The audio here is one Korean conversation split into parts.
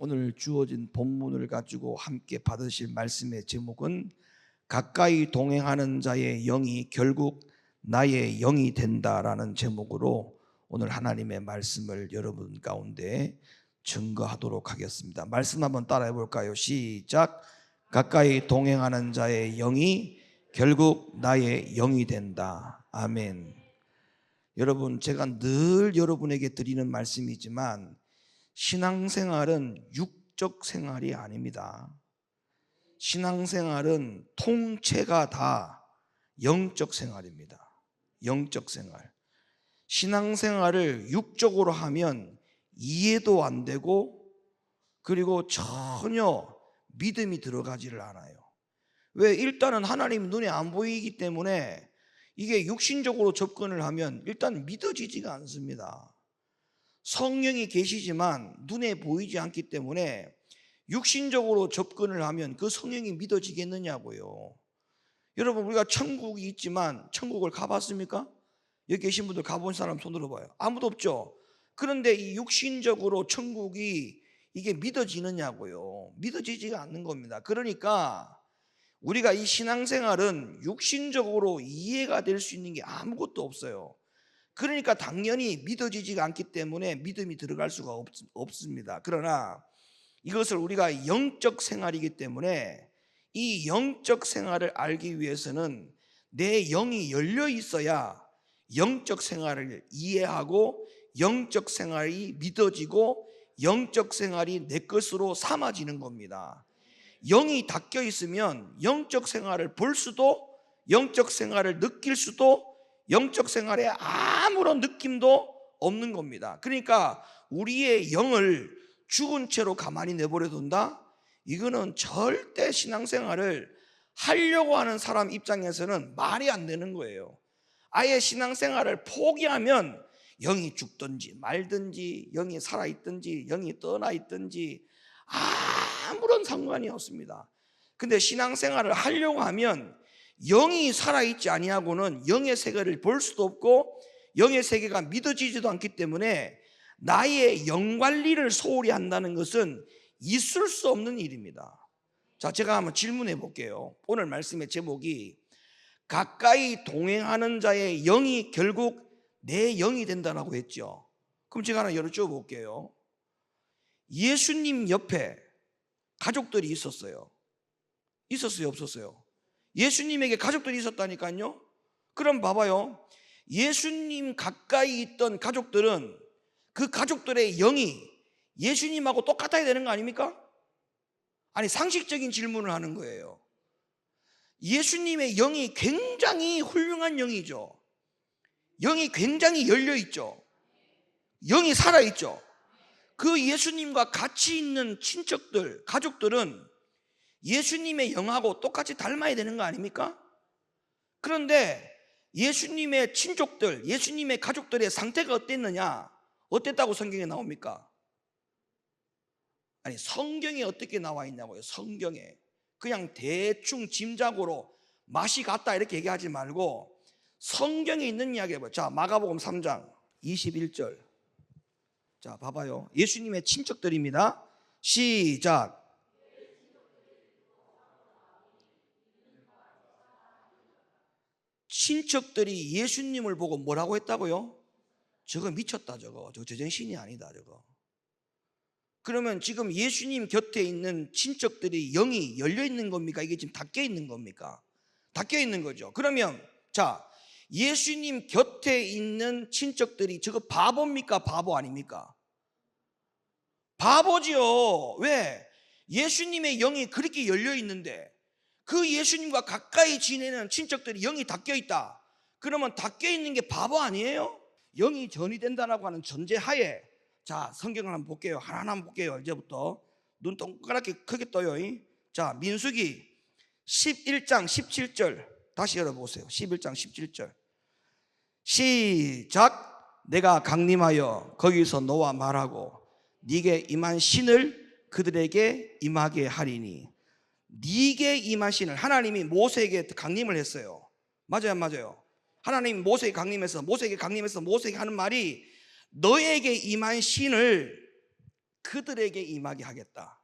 오늘 주어진 본문을 가지고 함께 받으실 말씀의 제목은 가까이 동행하는 자의 영이 결국 나의 영이 된다라는 제목으로 오늘 하나님의 말씀을 여러분 가운데 증거하도록 하겠습니다. 말씀 한번 따라해 볼까요? 시작. 가까이 동행하는 자의 영이 결국 나의 영이 된다. 아멘. 여러분, 제가 늘 여러분에게 드리는 말씀이지만 신앙생활은 육적 생활이 아닙니다. 신앙생활은 통째가 다 영적 생활입니다. 영적 생활. 신앙생활을 육적으로 하면 이해도 안 되고 그리고 전혀 믿음이 들어가지를 않아요. 왜? 일단은 하나님 눈에 안 보이기 때문에 이게 육신적으로 접근을 하면 일단 믿어지지가 않습니다. 성령이 계시지만 눈에 보이지 않기 때문에 육신적으로 접근을 하면 그 성령이 믿어지겠느냐고요. 여러분, 우리가 천국이 있지만 천국을 가봤습니까? 여기 계신 분들 가본 사람 손 들어봐요. 아무도 없죠. 그런데 이 육신적으로 천국이 이게 믿어지느냐고요. 믿어지지가 않는 겁니다. 그러니까 우리가 이 신앙생활은 육신적으로 이해가 될 수 있는 게 아무것도 없어요. 그러니까 당연히 믿어지지가 않기 때문에 믿음이 들어갈 수가 없습니다. 그러나 이것을 우리가 영적 생활이기 때문에 이 영적 생활을 알기 위해서는 내 영이 열려 있어야 영적 생활을 이해하고 영적 생활이 믿어지고 영적 생활이 내 것으로 삼아지는 겁니다. 영이 닫혀 있으면 영적 생활을 볼 수도 영적 생활을 느낄 수도 영적 생활에 아무런 느낌도 없는 겁니다. 그러니까 우리의 영을 죽은 채로 가만히 내버려 둔다? 이거는 절대 신앙생활을 하려고 하는 사람 입장에서는 말이 안 되는 거예요. 아예 신앙생활을 포기하면 영이 죽든지 말든지 영이 살아있든지 영이 떠나 있든지 아무런 상관이 없습니다. 근데 신앙생활을 하려고 하면 영이 살아있지 아니하고는 영의 세계를 볼 수도 없고 영의 세계가 믿어지지도 않기 때문에 나의 영관리를 소홀히 한다는 것은 있을 수 없는 일입니다. 자, 제가 한번 질문해 볼게요. 오늘 말씀의 제목이 가까이 동행하는 자의 영이 결국 내 영이 된다라고 했죠. 그럼 제가 하나 여쭤 볼게요. 예수님 옆에 가족들이 있었어요. 있었어요, 없었어요? 예수님에게 가족들이 있었다니까요. 그럼 봐봐요. 예수님 가까이 있던 가족들은 그 가족들의 영이 예수님하고 똑같아야 되는 거 아닙니까? 아니, 상식적인 질문을 하는 거예요. 예수님의 영이 굉장히 훌륭한 영이죠. 영이 굉장히 열려있죠. 영이 살아있죠. 그 예수님과 같이 있는 친척들, 가족들은 예수님의 영하고 똑같이 닮아야 되는 거 아닙니까? 그런데 예수님의 친족들, 예수님의 가족들의 상태가 어땠느냐? 어땠다고 성경에 나옵니까? 아니, 성경에 어떻게 나와 있냐고요. 성경에. 그냥 대충 짐작으로 맛이 같다 이렇게 얘기하지 말고 성경에 있는 이야기 해봐요. 자, 마가복음 3장 21절. 자, 봐봐요. 예수님의 친척들입니다. 시작. 친척들이 예수님을 보고 뭐라고 했다고요? 저거 미쳤다, 저거 제정신이 아니다, 저거. 그러면 지금 예수님 곁에 있는 친척들이 영이 열려 있는 겁니까? 이게 지금 닫혀 있는 겁니까? 닫혀 있는 거죠. 그러면 자, 예수님 곁에 있는 친척들이 저거 바보입니까? 바보 아닙니까? 바보지요. 왜? 예수님의 영이 그렇게 열려 있는데 그 예수님과 가까이 지내는 친척들이 영이 닫혀 있다. 그러면 닫혀 있는 게 바보 아니에요? 영이 전이 된다라고 하는 전제하에 자, 성경을 한번 볼게요. 하나하나 한번 볼게요. 이제부터 눈 동그랗게 크게 떠요. 자, 민수기 11장 17절 다시 열어보세요. 11장 17절 시작. 내가 강림하여 거기서 너와 말하고 네게 임한 신을 그들에게 임하게 하리니. 네게 임한 신을 하나님이 모세에게 강림을 했어요. 맞아요, 맞아요? 하나님이 모세에게 강림해서 모세에게 하는 말이 너에게 임한 신을 그들에게 임하게 하겠다.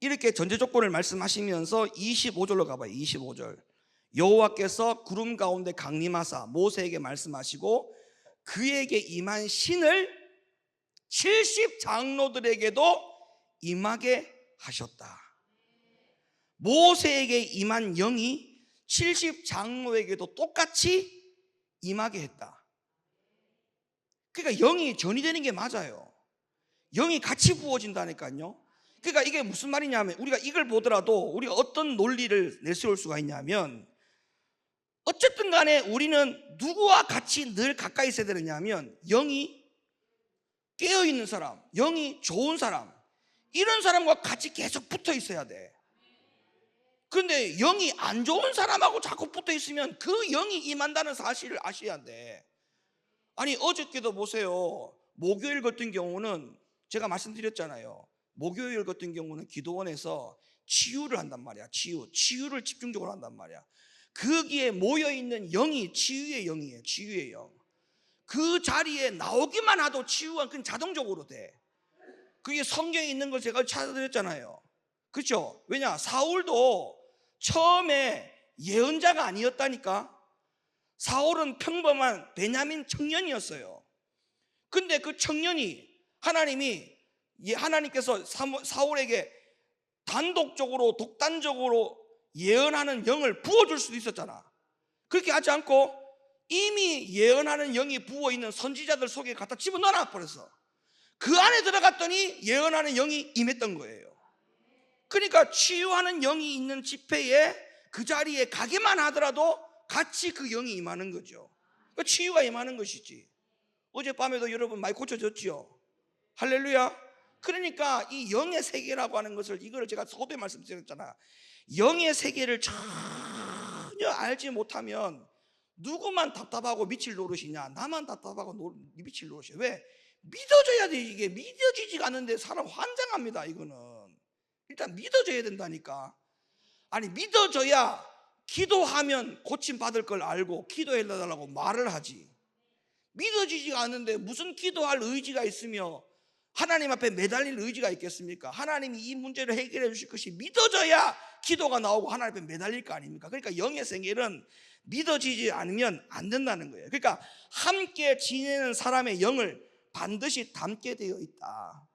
이렇게 전제 조건을 말씀하시면서 25절로 가봐요. 25절. 여호와께서 구름 가운데 강림하사 모세에게 말씀하시고 그에게 임한 신을 70장로들에게도 임하게 하셨다. 모세에게 임한 영이 70장로에게도 똑같이 임하게 했다. 그러니까 영이 전이되는 게 맞아요. 영이 같이 부어진다니까요. 그러니까 이게 무슨 말이냐면, 우리가 이걸 보더라도 우리가 어떤 논리를 내세울 수가 있냐면, 어쨌든 간에 우리는 누구와 같이 늘 가까이 있어야 되느냐면, 영이 깨어있는 사람, 영이 좋은 사람, 이런 사람과 같이 계속 붙어 있어야 돼. 그런데 영이 안 좋은 사람하고 자꾸 붙어 있으면 그 영이 임한다는 사실을 아셔야 돼. 아니, 어저께도 보세요. 목요일 같은 경우는 제가 말씀드렸잖아요. 목요일 같은 경우는 기도원에서 치유를 한단 말이야. 치유를 집중적으로 한단 말이야. 거기에 모여있는 영이 치유의 영이에요. 치유의 영. 그 자리에 나오기만 하도 치유가 그냥 자동적으로 돼. 그게 성경에 있는 걸 제가 찾아드렸잖아요. 그렇죠? 왜냐? 사울도 처음에 예언자가 아니었다니까. 사울은 평범한 베냐민 청년이었어요. 근데 그 청년이 하나님께서 사울에게 단독적으로 독단적으로 예언하는 영을 부어줄 수도 있었잖아. 그렇게 하지 않고 이미 예언하는 영이 부어있는 선지자들 속에 갖다 집어넣어 버렸어. 그 안에 들어갔더니 예언하는 영이 임했던 거예요. 그러니까 치유하는 영이 있는 집회에 그 자리에 가기만 하더라도 같이 그 영이 임하는 거죠. 그러니까 치유가 임하는 것이지. 어젯밤에도 여러분 많이 고쳐졌죠. 할렐루야. 그러니까 이 영의 세계라고 하는 것을, 이걸 제가 서두에 말씀드렸잖아. 영의 세계를 전혀 알지 못하면 누구만 답답하고 미칠 노릇이냐, 나만 답답하고 미칠 노릇이야. 왜? 믿어져야 돼. 이게 믿어지지가 않는데 사람 환장합니다. 이거는 일단 믿어져야 된다니까. 아니, 믿어져야 기도하면 고침받을 걸 알고 기도해달라고 말을 하지. 믿어지지가 않는데 무슨 기도할 의지가 있으며 하나님 앞에 매달릴 의지가 있겠습니까? 하나님이 이 문제를 해결해 주실 것이 믿어져야 기도가 나오고 하나님 앞에 매달릴 거 아닙니까? 그러니까 영의 생일은 믿어지지 않으면 안 된다는 거예요. 그러니까 함께 지내는 사람의 영을 반드시 담게 되어 있다.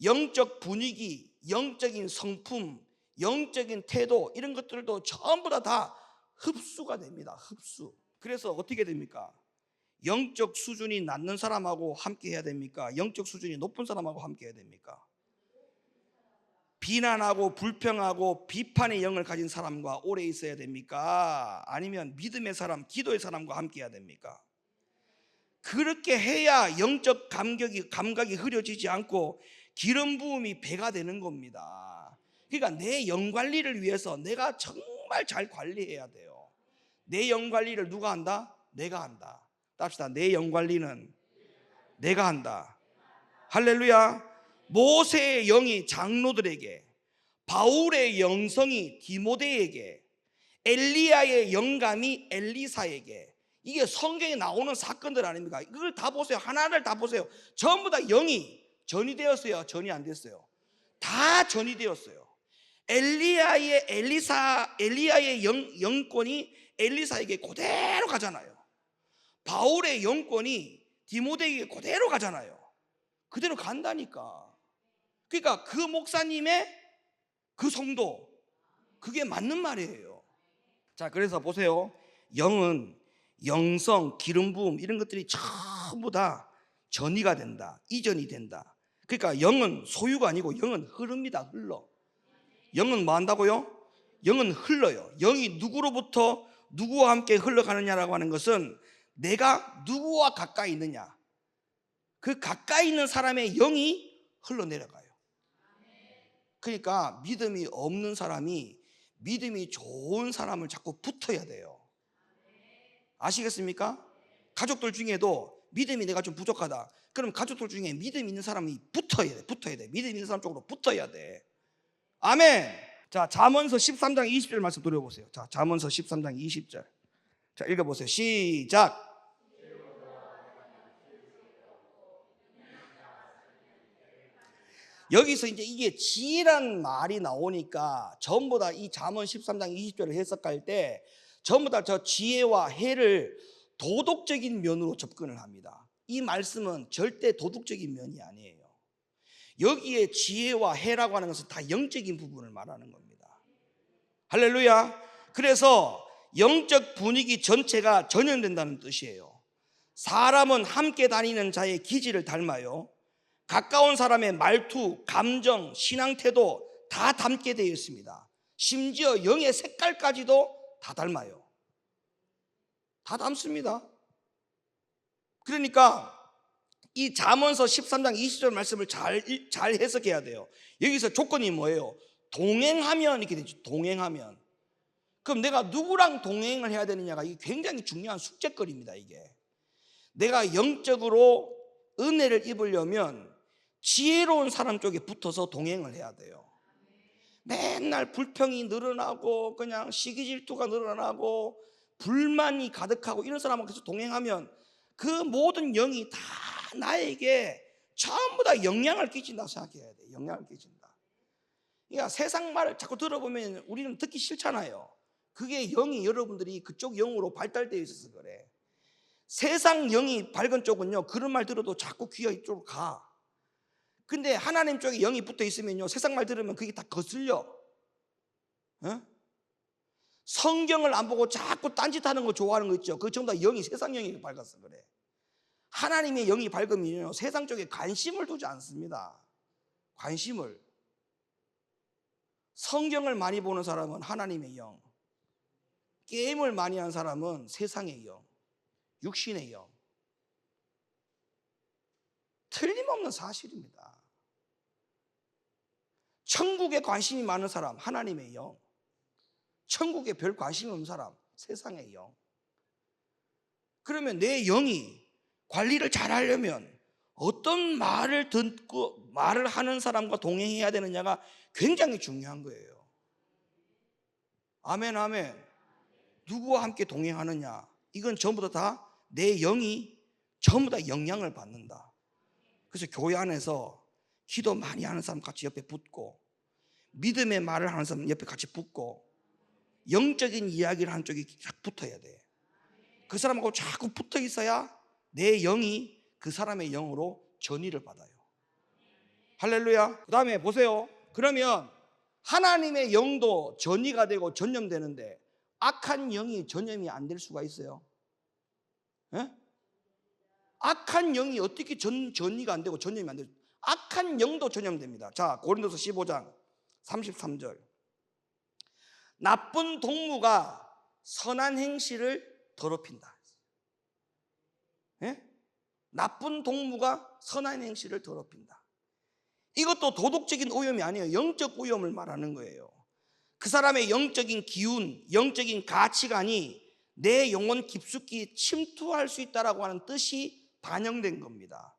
영적 분위기, 영적인 성품, 영적인 태도, 이런 것들도 전부 다 흡수가 됩니다. 흡수. 그래서 어떻게 됩니까? 영적 수준이 낮은 사람하고 함께 해야 됩니까? 영적 수준이 높은 사람하고 함께 해야 됩니까? 비난하고 불평하고 비판의 영을 가진 사람과 오래 있어야 됩니까? 아니면 믿음의 사람, 기도의 사람과 함께 해야 됩니까? 그렇게 해야 영적 감각이 흐려지지 않고 기름 부음이 배가 되는 겁니다. 그러니까 내 영 관리를 위해서 내가 정말 잘 관리해야 돼요. 내 영 관리를 누가 한다? 내가 한다. 답시다. 내 영 관리는 내가 한다. 할렐루야. 모세의 영이 장로들에게, 바울의 영성이 디모데에게, 엘리야의 영감이 엘리사에게, 이게 성경에 나오는 사건들 아닙니까? 이걸 다 보세요. 하나를 다 보세요. 전부 다 영이 전이 되었어요? 전이 안 됐어요? 다 전이 되었어요. 엘리야의 영권이 엘리사에게 그대로 가잖아요. 바울의 영권이 디모데에게 그대로 가잖아요. 그대로 간다니까. 그러니까 그 목사님의 그 성도, 그게 맞는 말이에요. 자, 그래서 보세요. 영은 영성, 기름 부음, 이런 것들이 전부 다 전이가 된다. 이전이 된다. 그러니까 영은 소유가 아니고 영은 흐릅니다. 흘러. 영은 뭐 한다고요? 영은 흘러요. 영이 누구로부터 누구와 함께 흘러가느냐라고 하는 것은 내가 누구와 가까이 있느냐, 그 가까이 있는 사람의 영이 흘러내려가요. 그러니까 믿음이 없는 사람이 믿음이 좋은 사람을 자꾸 붙어야 돼요. 아시겠습니까? 가족들 중에도 믿음이 내가 좀 부족하다. 그럼 가족들 중에 믿음 있는 사람이 붙어야 돼. 믿음 있는 사람 쪽으로 붙어야 돼. 아멘. 자, 잠언서 13장 20절 말씀 들어보세요. 자, 잠언서 13장 20절. 자, 읽어보세요. 시작. 여기서 이제 이게 지혜란 말이 나오니까 전부 다 이 잠언 13장 20절을 해석할 때 전부 다 저 지혜와 해를 도덕적인 면으로 접근을 합니다. 이 말씀은 절대 도덕적인 면이 아니에요. 여기에 지혜와 해라고 하는 것은 다 영적인 부분을 말하는 겁니다. 할렐루야. 그래서 영적 분위기 전체가 전염된다는 뜻이에요. 사람은 함께 다니는 자의 기질을 닮아요. 가까운 사람의 말투, 감정, 신앙 태도 다 닮게 되어 있습니다. 심지어 영의 색깔까지도 다 닮아요. 다 닮습니다. 그러니까 이 잠언서 13장 20절 말씀을 잘 해석해야 돼요. 여기서 조건이 뭐예요? 동행하면 이렇게 되죠. 동행하면. 그럼 내가 누구랑 동행을 해야 되느냐가 이게 굉장히 중요한 숙제거리입니다. 이게 내가 영적으로 은혜를 입으려면 지혜로운 사람 쪽에 붙어서 동행을 해야 돼요. 맨날 불평이 늘어나고 그냥 시기 질투가 늘어나고 불만이 가득하고 이런 사람하고 계속 동행하면 그 모든 영이 다 나에게 전부 다 영향을 끼친다고 생각해야 돼요. 영향을 끼친다. 그러니까 세상 말을 자꾸 들어보면 우리는 듣기 싫잖아요. 그게 영이 여러분들이 그쪽 영으로 발달되어 있어서 그래. 세상 영이 밝은 쪽은요 그런 말 들어도 자꾸 귀가 이쪽으로 가. 근데 하나님 쪽에 영이 붙어 있으면요 세상 말 들으면 그게 다 거슬려. 어? 성경을 안 보고 자꾸 딴짓하는 거 좋아하는 거 있죠. 그 전부 다 영이 세상 영이 밝아서 그래. 하나님의 영이 밝으면요 세상 쪽에 관심을 두지 않습니다. 관심을. 성경을 많이 보는 사람은 하나님의 영, 게임을 많이 하는 사람은 세상의 영, 육신의 영. 틀림없는 사실입니다. 천국에 관심이 많은 사람 하나님의 영, 천국에 별 관심 없는 사람 세상의 영. 그러면 내 영이 관리를 잘 하려면 어떤 말을 듣고 말을 하는 사람과 동행해야 되느냐가 굉장히 중요한 거예요. 아멘 아멘. 누구와 함께 동행하느냐 이건 전부 다 내 영이 전부 다 영향을 받는다. 그래서 교회 안에서 기도 많이 하는 사람 같이 옆에 붙고 믿음의 말을 하는 사람 옆에 같이 붙고 영적인 이야기를 하는 쪽이 쫙 붙어야 돼. 그 사람하고 자꾸 붙어 있어야 내 영이 그 사람의 영으로 전이를 받아요. 할렐루야. 그 다음에 보세요. 그러면 하나님의 영도 전이가 되고 전염되는데 악한 영이 전염이 안 될 수가 있어요? 예? 악한 영이 어떻게 전이가 안 되고 전염이 안 돼요? 악한 영도 전염됩니다. 자, 고린도서 15장 33절. 나쁜 동무가 선한 행실을 더럽힌다. 예? 나쁜 동무가 선한 행실을 더럽힌다. 이것도 도덕적인 오염이 아니에요. 영적 오염을 말하는 거예요. 그 사람의 영적인 기운, 영적인 가치관이 내 영혼 깊숙이 침투할 수 있다라고 하는 뜻이 반영된 겁니다.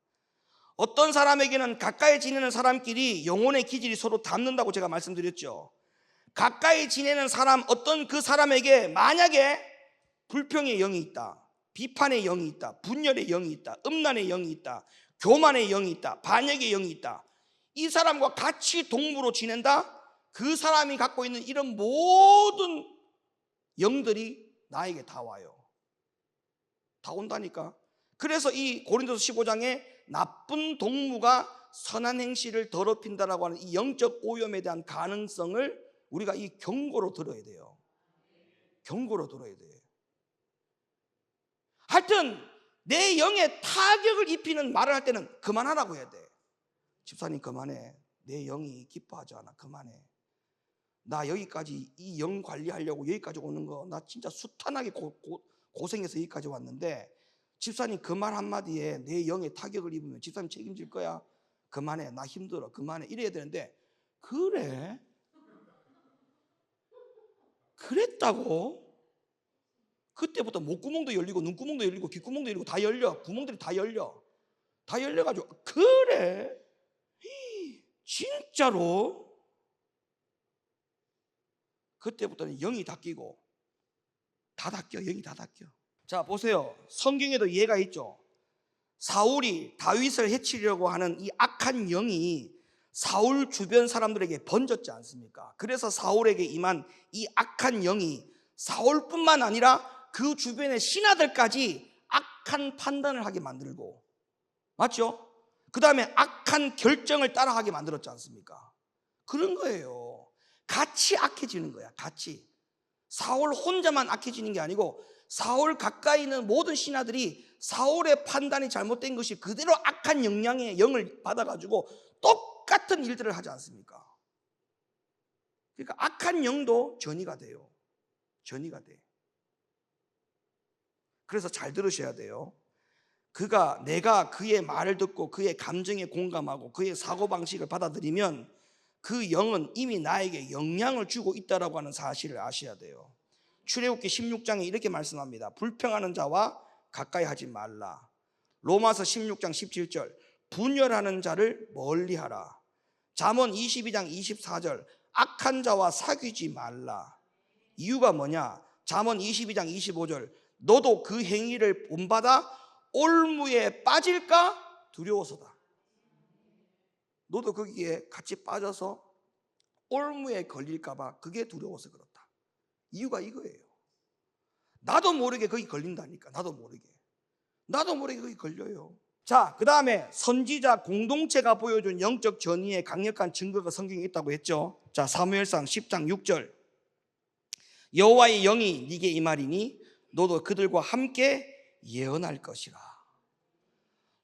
어떤 사람에게는 가까이 지내는 사람끼리 영혼의 기질이 서로 닮는다고 제가 말씀드렸죠. 가까이 지내는 사람, 어떤 그 사람에게 만약에 불평의 영이 있다, 비판의 영이 있다, 분열의 영이 있다, 음란의 영이 있다, 교만의 영이 있다, 반역의 영이 있다, 이 사람과 같이 동무로 지낸다? 그 사람이 갖고 있는 이런 모든 영들이 나에게 다 와요. 다 온다니까. 그래서 이 고린도서 15장에 나쁜 동무가 선한 행실을 더럽힌다라고 하는 이 영적 오염에 대한 가능성을 우리가 이 경고로 들어야 돼요. 경고로 들어야 돼요. 하여튼 내 영에 타격을 입히는 말을 할 때는 그만하라고 해야 돼. 집사님 그만해. 내 영이 기뻐하지 않아. 그만해. 나 여기까지 이 영 관리하려고 여기까지 오는 거 나 진짜 숱하게 고생해서 여기까지 왔는데 집사님 그 말 한마디에 내 영에 타격을 입으면 집사님 책임질 거야? 그만해. 나 힘들어. 그만해. 이래야 되는데 그래? 그랬다고? 그때부터 목구멍도 열리고 눈구멍도 열리고 귓구멍도 열리고 다 열려. 구멍들이 다 열려. 다 열려가지고 그래? 진짜로? 그때부터는 영이 닦이고 다 닦여. 영이 다 닦여. 자 보세요. 성경에도 예가 있죠. 사울이 다윗을 해치려고 하는 이 악한 영이 사울 주변 사람들에게 번졌지 않습니까? 그래서 사울에게 임한 이 악한 영이 사울뿐만 아니라 그 주변의 신하들까지 악한 판단을 하게 만들고, 맞죠? 그 다음에 악한 결정을 따라하게 만들었지 않습니까? 그런 거예요. 같이 악해지는 거야. 같이. 사울 혼자만 악해지는 게 아니고 사울 가까이 있는 모든 신하들이 사울의 판단이 잘못된 것이 그대로 악한 영을 받아가지고 똑같은 일들을 하지 않습니까? 그러니까 악한 영도 전이가 돼요. 전이가 돼. 그래서 잘 들으셔야 돼요. 내가 그의 말을 듣고 그의 감정에 공감하고 그의 사고방식을 받아들이면 그 영은 이미 나에게 영향을 주고 있다라고 하는 사실을 아셔야 돼요. 출애굽기 16장에 이렇게 말씀합니다. 불평하는 자와 가까이 하지 말라. 로마서 16장 17절 분열하는 자를 멀리하라. 잠언 22장 24절 악한 자와 사귀지 말라. 이유가 뭐냐? 잠언 22장 25절 너도 그 행위를 본받아 올무에 빠질까 두려워서다. 너도 거기에 같이 빠져서 올무에 걸릴까 봐 그게 두려워서 그렇다. 이유가 이거예요. 나도 모르게 거기 걸린다니까. 나도 모르게 거기 걸려요. 자, 그 다음에 선지자 공동체가 보여준 영적 전이의 강력한 증거가 성경에 있다고 했죠. 자, 사무엘상 10장 6절 여호와의 영이 네게 임하리니 너도 그들과 함께 예언할 것이라.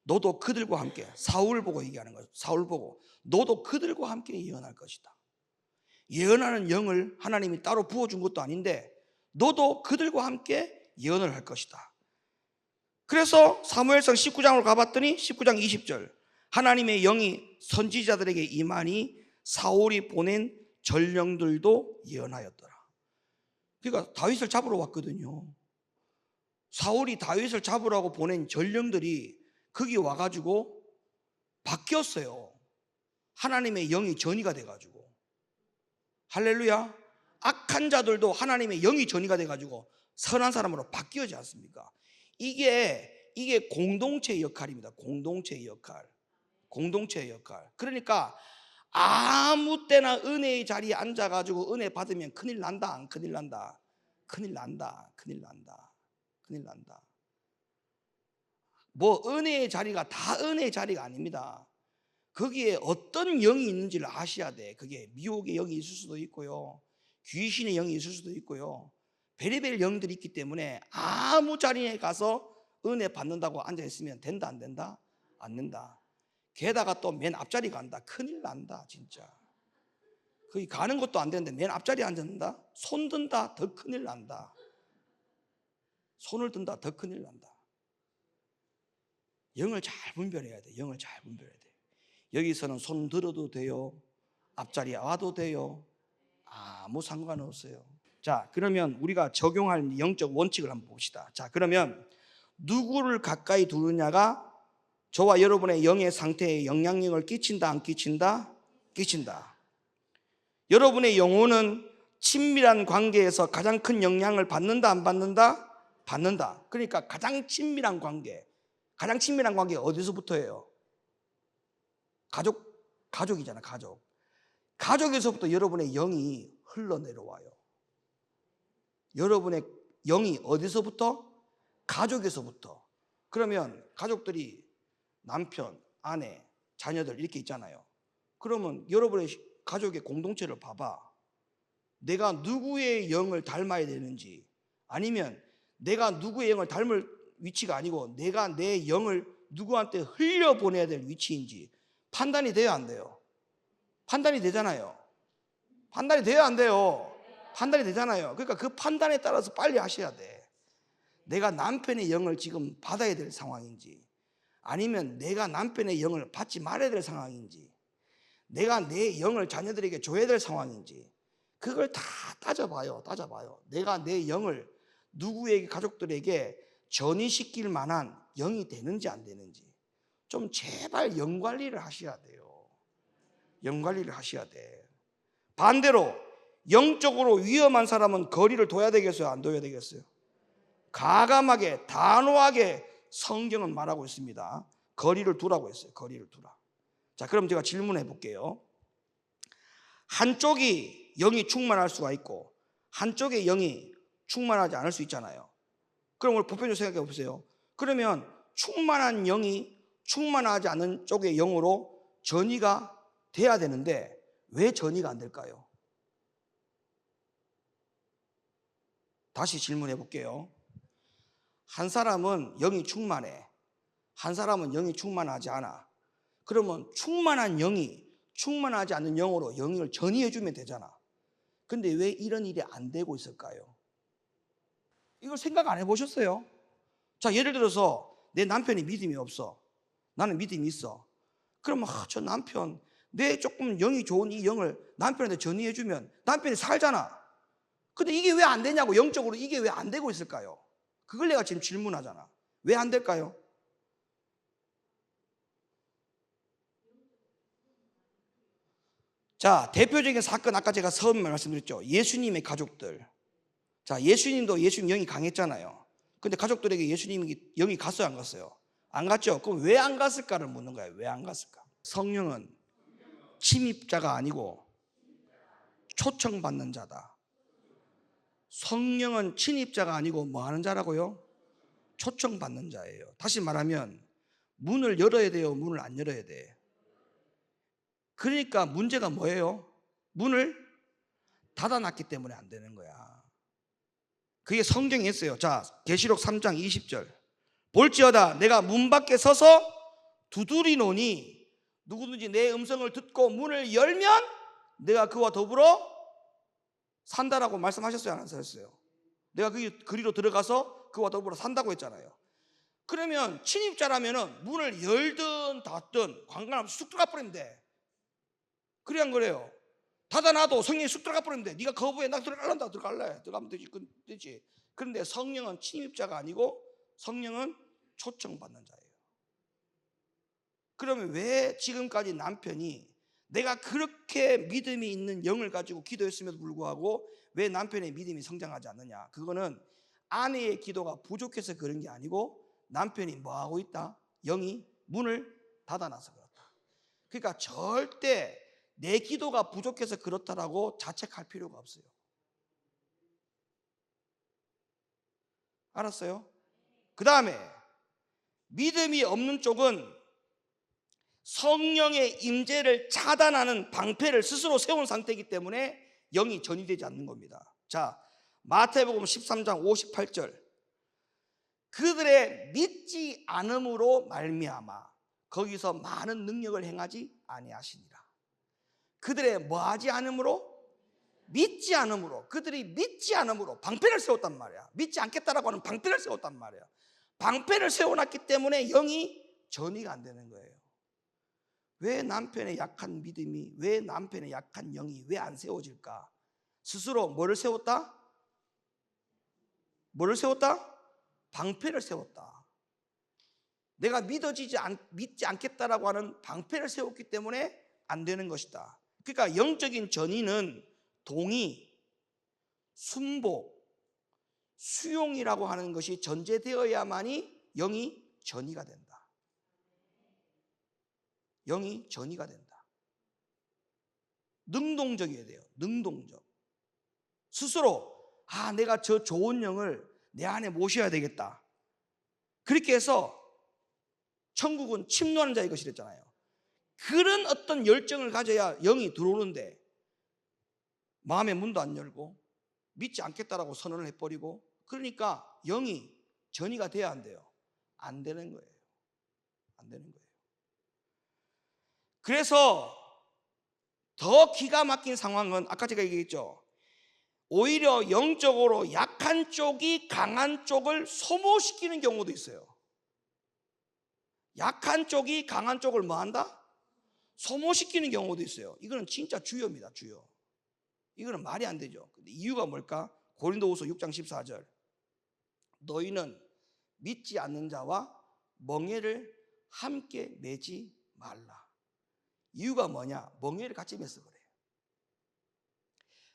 너도 그들과 함께, 사울 보고 얘기하는 거예요. 사울 보고 너도 그들과 함께 예언할 것이다. 예언하는 영을 하나님이 따로 부어준 것도 아닌데 너도 그들과 함께 예언을 할 것이다. 그래서 사무엘상 19장으로 가봤더니 19장 20절 하나님의 영이 선지자들에게 임하니 사울이 보낸 전령들도 예언하였더라. 그러니까 다윗을 잡으러 왔거든요. 사울이 다윗을 잡으라고 보낸 전령들이 거기 와가지고 바뀌었어요. 하나님의 영이 전이가 돼가지고. 할렐루야. 악한 자들도 하나님의 영이 전이가 돼가지고 선한 사람으로 바뀌어지 않습니까? 이게 공동체의 역할입니다. 공동체의 역할. 그러니까 아무 때나 은혜의 자리에 앉아가지고 은혜 받으면 큰일 난다, 안 큰일 난다? 큰일 난다. 뭐 은혜의 자리가 다 은혜의 자리가 아닙니다. 거기에 어떤 영이 있는지를 아셔야 돼. 그게 미혹의 영이 있을 수도 있고요, 귀신의 영이 있을 수도 있고요, 베리벨 영들이 있기 때문에 아무 자리에 가서 은혜 받는다고 앉아있으면 된다, 안 된다? 안 된다. 게다가 또 맨 앞자리 간다. 큰일 난다 진짜. 거기 가는 것도 안 되는데 맨 앞자리에 앉는다? 손 든다? 더 큰일 난다. 손을 든다? 더 큰일 난다. 영을 잘 분별해야 돼. 영을 잘 분별해야 돼. 여기서는 손 들어도 돼요, 앞자리에 와도 돼요, 아무 상관없어요. 자, 그러면 우리가 적용할 영적 원칙을 한번 봅시다. 자, 그러면 누구를 가까이 두느냐가 저와 여러분의 영의 상태에 영향력을 끼친다, 안 끼친다? 끼친다. 여러분의 영혼은 친밀한 관계에서 가장 큰 영향을 받는다, 안 받는다? 받는다. 그러니까 가장 친밀한 관계 어디서부터예요? 가족이잖아. 가족에서부터 여러분의 영이 흘러내려와요. 여러분의 영이 어디서부터? 가족에서부터. 그러면 가족들이 남편, 아내, 자녀들 이렇게 있잖아요. 그러면 여러분의 가족의 공동체를 봐봐. 내가 누구의 영을 닮아야 되는지, 아니면 내가 누구의 영을 닮을 위치가 아니고 내가 내 영을 누구한테 흘려보내야 될 위치인지 판단이 돼야 안 돼요? 판단이 되잖아요. 판단이 돼야 안 돼요? 판단이 되잖아요. 그러니까 그 판단에 따라서 빨리 하셔야 돼. 내가 남편의 영을 지금 받아야 될 상황인지, 아니면 내가 남편의 영을 받지 말아야 될 상황인지, 내가 내 영을 자녀들에게 줘야 될 상황인지, 그걸 다 따져봐요. 내가 내 영을 누구에게, 가족들에게 전이시킬 만한 영이 되는지 안 되는지 좀 제발 영 관리를 하셔야 돼요. 영 관리를 하셔야 돼. 반대로 영적으로 위험한 사람은 거리를 둬야 되겠어요, 안 둬야 되겠어요? 가감하게 단호하게 성경은 말하고 있습니다. 거리를 두라고 했어요. 거리를 두라. 자, 그럼 제가 질문해 볼게요. 한쪽이 영이 충만할 수가 있고 한쪽의 영이 충만하지 않을 수 있잖아요. 그럼 우리 보편적으로 생각해 보세요. 그러면 충만한 영이 충만하지 않은 쪽의 영으로 전이가 돼야 되는데 왜 전이가 안 될까요? 다시 질문해 볼게요. 한 사람은 영이 충만해. 한 사람은 영이 충만하지 않아. 그러면 충만한 영이 충만하지 않는 영으로 영을 전이해 주면 되잖아. 근데 왜 이런 일이 안 되고 있을까요? 이걸 생각 안 해보셨어요? 자, 예를 들어서 내 남편이 믿음이 없어. 나는 믿음이 있어. 그러면 저 남편, 내 조금 영이 좋은 이 영을 남편한테 전이해 주면 남편이 살잖아. 근데 이게 왜 안 되냐고, 영적으로 이게 왜 안 되고 있을까요? 그걸 내가 지금 질문하잖아. 왜 안 될까요? 자, 대표적인 사건, 아까 제가 처음 말씀드렸죠. 예수님의 가족들. 자, 예수님도 예수님 영이 강했잖아요. 근데 가족들에게 예수님이 영이 갔어요, 안 갔어요? 안 갔죠. 그럼 왜 안 갔을까를 묻는 거예요. 왜 안 갔을까? 성령은 침입자가 아니고 초청받는 자다. 성령은 침입자가 아니고 뭐 하는 자라고요? 초청받는 자예요. 다시 말하면 문을 열어야 돼요, 문을 안 열어야 돼? 그러니까 문제가 뭐예요? 문을 닫아놨기 때문에 안 되는 거야. 그게 성경에 있어요. 자, 계시록 3장 20절. 볼지어다 내가 문 밖에 서서 두드리노니 누구든지 내 음성을 듣고 문을 열면 내가 그와 더불어 산다라고 말씀하셨어요, 안 하셨어요? 내가 그리로 들어가서 그와 더불어 산다고 했잖아요. 그러면 침입자라면은 문을 열든 닫든 관계없이 쑥 들어가 버리면 돼. 그래 안 그래요? 닫아놔도 성령이 쑥 들어가 버리면 돼. 네가 거부해. 나 들어갈란다. 들어갈래. 들어가면 되지. 그런데 성령은 침입자가 아니고 성령은 초청받는 자예요. 그러면 왜 지금까지 남편이 내가 그렇게 믿음이 있는 영을 가지고 기도했음에도 불구하고 왜 남편의 믿음이 성장하지 않느냐? 그거는 아내의 기도가 부족해서 그런 게 아니고 남편이 뭐하고 있다? 영이 문을 닫아놔서 그렇다. 그러니까 절대 내 기도가 부족해서 그렇다라고 자책할 필요가 없어요. 알았어요? 그 다음에 믿음이 없는 쪽은 성령의 임재를 차단하는 방패를 스스로 세운 상태이기 때문에 영이 전이되지 않는 겁니다. 자, 마태복음 13장 58절. 그들의 믿지 않음으로 말미암아 거기서 많은 능력을 행하지 아니하시니라. 그들의 뭐하지 않음으로? 믿지 않음으로. 그들이 믿지 않음으로 방패를 세웠단 말이야. 믿지 않겠다라고 하는 방패를 세웠단 말이야. 방패를 세워놨기 때문에 영이 전이가 안 되는 거예요. 왜 남편의 약한 믿음이, 왜 남편의 약한 영이 왜 안 세워질까? 스스로 뭐를 세웠다? 뭐를 세웠다? 방패를 세웠다. 내가 믿지 않겠다라고 하는 방패를 세웠기 때문에 안 되는 것이다. 그러니까 영적인 전이는 동의, 순복, 수용이라고 하는 것이 전제되어야만이 영이 전이가 된다. 영이 전이가 된다. 능동적이어야 돼요. 능동적. 스스로 내가 저 좋은 영을 내 안에 모셔야 되겠다. 그렇게 해서 천국은 침노하는 자의 것이 됐잖아요. 그런 어떤 열정을 가져야 영이 들어오는데 마음의 문도 안 열고 믿지 않겠다라고 선언을 해버리고 그러니까 영이 전이가 돼야 안 돼요. 안 되는 거예요. 안 되는 거예요. 그래서 더 기가 막힌 상황은 아까 제가 얘기했죠. 오히려 영적으로 약한 쪽이 강한 쪽을 소모시키는 경우도 있어요. 약한 쪽이 강한 쪽을 뭐 한다? 소모시키는 경우도 있어요. 이거는 진짜 주요입니다. 주요. 이거는 말이 안 되죠. 근데 이유가 뭘까? 고린도후서 6장 14절. 너희는 믿지 않는 자와 멍에를 함께 매지 말라. 이유가 뭐냐? 멍에를 같이 매서 그래요.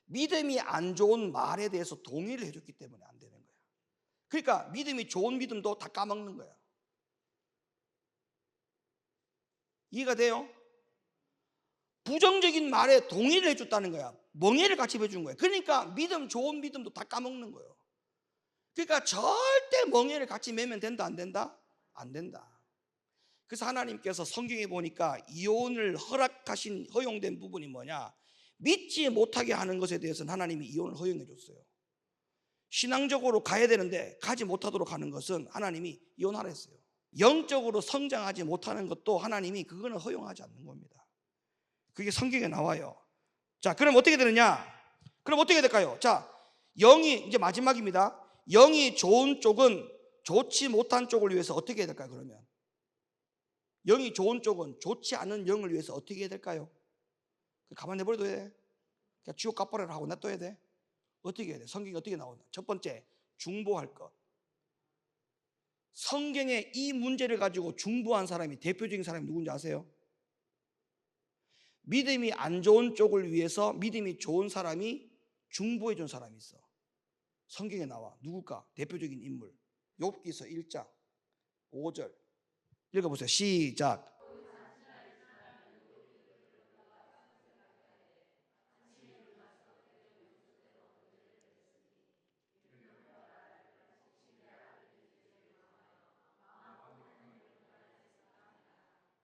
믿음이 안 좋은 말에 대해서 동의를 해줬기 때문에 안 되는 거야. 그러니까 믿음이 좋은 믿음도 다 까먹는 거야. 이해가 돼요? 부정적인 말에 동의를 해줬다는 거야. 멍해를 같이 해준 거야. 그러니까 믿음, 좋은 믿음도 다 까먹는 거예요. 그러니까 절대 멍해를 같이 매면 된다, 안 된다? 안 된다. 그래서 하나님께서 성경에 보니까 이혼을 허용된 부분이 뭐냐? 믿지 못하게 하는 것에 대해서는 하나님이 이혼을 허용해 줬어요. 신앙적으로 가야 되는데 가지 못하도록 하는 것은 하나님이 이혼하라 했어요. 영적으로 성장하지 못하는 것도 하나님이 그거는 허용하지 않는 겁니다. 그게 성경에 나와요. 자, 그럼 어떻게 되느냐? 그럼 어떻게 될까요? 자, 영이 이제 마지막입니다. 영이 좋은 쪽은 좋지 못한 쪽을 위해서 어떻게 해야 될까요? 그러면 영이 좋은 쪽은 좋지 않은 영을 위해서 어떻게 해야 될까요? 가만히 내버려둬야 돼. 그냥 지옥 갚아라 하고 놔둬야 돼. 어떻게 해야 돼? 성경이 어떻게 나오나? 첫 번째, 중보할 것. 성경에 이 문제를 가지고 중보한 사람이, 대표적인 사람이 누군지 아세요? 믿음이 안 좋은 쪽을 위해서 믿음이 좋은 사람이 중보해 준 사람이 있어. 성경에 나와. 누굴까? 대표적인 인물. 욥기서 1장 5절 읽어보세요. 시작.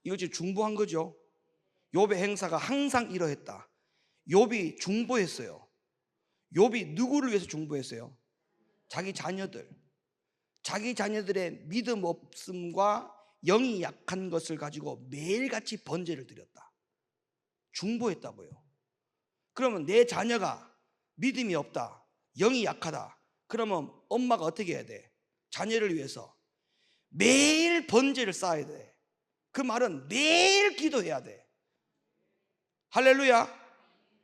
이거 지금 중보한 거죠. 욥의 행사가 항상 이러했다. 욥이 중보했어요. 욥이 누구를 위해서 중보했어요? 자기 자녀들. 자기 자녀들의 믿음 없음과 영이 약한 것을 가지고 매일같이 번제를 드렸다. 중보했다고요. 그러면 내 자녀가 믿음이 없다, 영이 약하다. 그러면 엄마가 어떻게 해야 돼? 자녀를 위해서 매일 번제를 쌓아야 돼. 그 말은 매일 기도해야 돼. 할렐루야.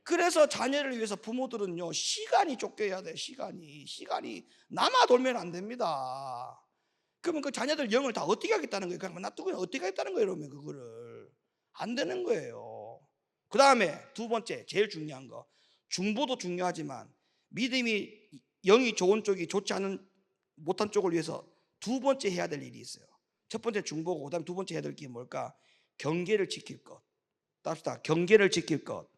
그래서 자녀를 위해서 부모들은요, 시간이 쫓겨야 돼. 시간이 남아 돌면 안 됩니다. 그러면 그 자녀들 영을 다 어떻게 하겠다는 거예요? 그냥 놔두고 어떻게 하겠다는 거예요? 이러면 그거를 안 되는 거예요. 그 다음에 두 번째, 제일 중요한 거, 중보도 중요하지만 믿음이 영이 좋은 쪽이 좋지 않은 못한 쪽을 위해서 두 번째 해야 될 일이 있어요. 첫 번째 중보고, 그 다음에 두 번째 해야 될 게 뭘까? 경계를 지킬 것. 답시다. 경계를 지킬 것.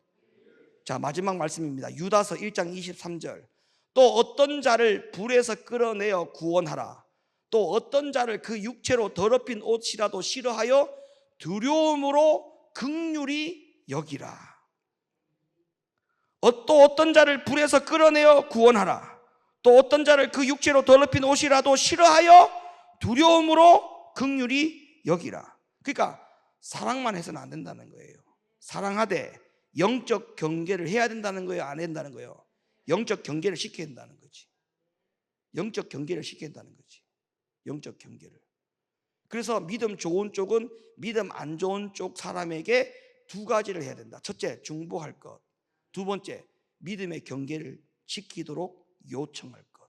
자, 마지막 말씀입니다. 유다서 1장 23절. 또 어떤 자를 불에서 끌어내어 구원하라. 또 어떤 자를 그 육체로 더럽힌 옷이라도 싫어하여 두려움으로 긍휼히 여기라. 또 어떤 자를 불에서 끌어내어 구원하라. 또 어떤 자를 그 육체로 더럽힌 옷이라도 싫어하여 두려움으로 긍휼히 여기라. 그러니까 사랑만 해서는 안 된다는 거예요. 사랑하되 영적 경계를 해야 된다는 거예요? 안 된다는 거예요? 영적 경계를 시켜야 된다는 거지. 영적 경계를 시켜야 된다는 거지. 영적 경계를. 그래서 믿음 좋은 쪽은 믿음 안 좋은 쪽 사람에게 두 가지를 해야 된다. 첫째, 중보할 것. 두 번째, 믿음의 경계를 지키도록 요청할 것.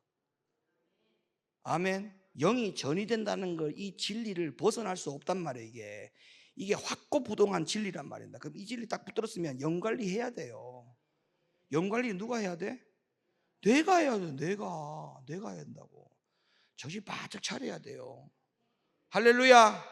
아멘. 영이 전이 된다는 걸, 이 진리를 벗어날 수 없단 말이에요. 이게 확고부동한 진리란 말입니다. 그럼 이 진리 딱 붙들었으면 영 관리해야 돼요. 영 관리 누가 해야 돼? 내가 해야 돼. 내가 해야 된다고. 정신 바짝 차려야 돼요. 할렐루야.